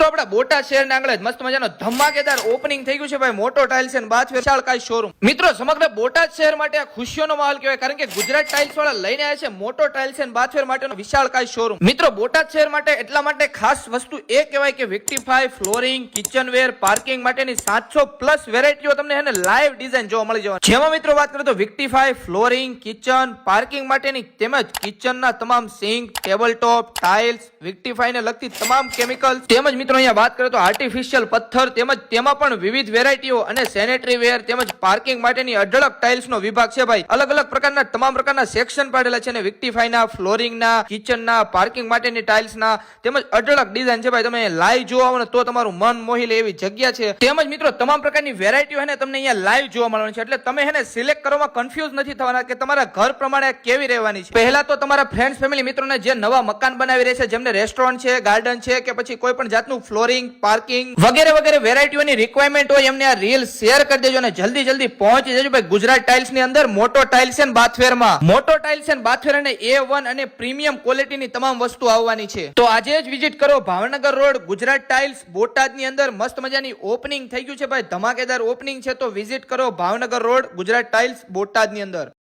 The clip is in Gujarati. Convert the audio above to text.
આપડા બોટાદ શહેરના આંગણે મસ્ત મજાનો ધમાકેદાર ઓપનિંગ થઈ ગયું છે ભાઈ મોટો ટાઇલ્સ એન્ડ બાથવેર વિશાળકાય શોરૂમ। મિત્રો સમગ્ર બોટાદ શહેર માટે આ ખુશીઓનો માહોલ કહેવાય, કારણ કે ગુજરાત ટાઇલ્સ વાળા લઈને આવ્યા છે મોટો ટાઇલ્સ એન્ડ બાથવેર માટેનો વિશાળકાય શોરૂમ। મિત્રો બોટાદ શહેર માટે એટલા માટે ખાસ વસ્તુ એ કહેવાય કે વિક્ટિફાઈ ફ્લોરિંગ, કિચનવેર, પાર્કિંગ માટેની 700+ વેરાયટીઓ તમને હે ને લાઈવ ડિઝાઇન જોવા મળી જવાની। જેમાં મિત્રો વાત કરીએ તો વિક્ટિફાઈ ફ્લોરિંગ, કિચન, પાર્કિંગ માટેની તેમજ કિચનના તમામ સિંક, ટેબલ ટોપ, ટાઇલ્સ, વિક્ટિફાઈ ને લગતી તમામ કેમિકલ, તેમજ મિત્રો અહીંયા વાત કરીએ તો આર્ટિફિશિયલ પથ્થર, તેમજ તેમાં પણ વિવિધ વેરાયટીઓ અને સેનેટરી વેર તેમજ પાર્કિંગ માટેની અઢળક ટાઇલ્સ નો વિભાગ છે ભાઈ। અલગ અલગ પ્રકારના તમામ પ્રકારના સેક્શન પાડેલા છે અને વિક્ટિફાઈ ના, ફ્લોરિંગ ના, કિચન ના, પાર્કિંગ માટેની ટાઇલ્સ ના તેમજ અઢળક ડિઝાઇન છે ભાઈ। તમે લાઈવ જોવા આવો તો તમારું મન મોહી લે એવી જગ્યા છે। તેમજ મિત્રો તમામ પ્રકારની વેરાયટીઓ હે ને તમને અહીંયા લાઈવ જોવા મળવાની છે, એટલે તમે હે ને સિલેક્ટ કરવામાં કન્ફ્યુઝ નથી થવાના કે તમારા ઘર પ્રમાણે કેવી રહેવાની છે। પહેલા તો તમારા ફ્રેન્ડ્સ ફેમિલી મિત્રોને જે નવા મકાન બનાવી રહ્યા છે, જેમને રેસ્ટોરન્ટ છે, ગાર્ડન છે કે પછી કોઈ પણ જાતનું ફ્લોરિંગ, પાર્કિંગ વગેરે વગેરે વેરાયટીઓની રિક્વાયરમેન્ટ હોય એમને આ રીલ શેર કરી દેજો અને જલ્દી પહોંચી જજો ભાઈ ગુજરાત ટાઇલ્સ ની અંદર મોટો ટાઇલ્સ એન્ડ બાથવેર માં। મોટો ટાઇલ્સ એન્ડ બાથવેર અને A1 અને પ્રીમિયમ ક્વોલિટીની તમામ વસ્તુ આવવાની છે, તો આજે જ વિઝિટ કરો ભાવનગર રોડ ગુજરાત ટાઇલ્સ બોટાદ ની અંદર। મસ્ત મજાની ઓપનિંગ થઈ ગયું છે ભાઈ, ધમાકેદાર ઓપનિંગ છે, તો વિઝિટ કરો ભાવનગર રોડ ગુજરાત ટાઇલ્સ બોટાદ ની અંદર।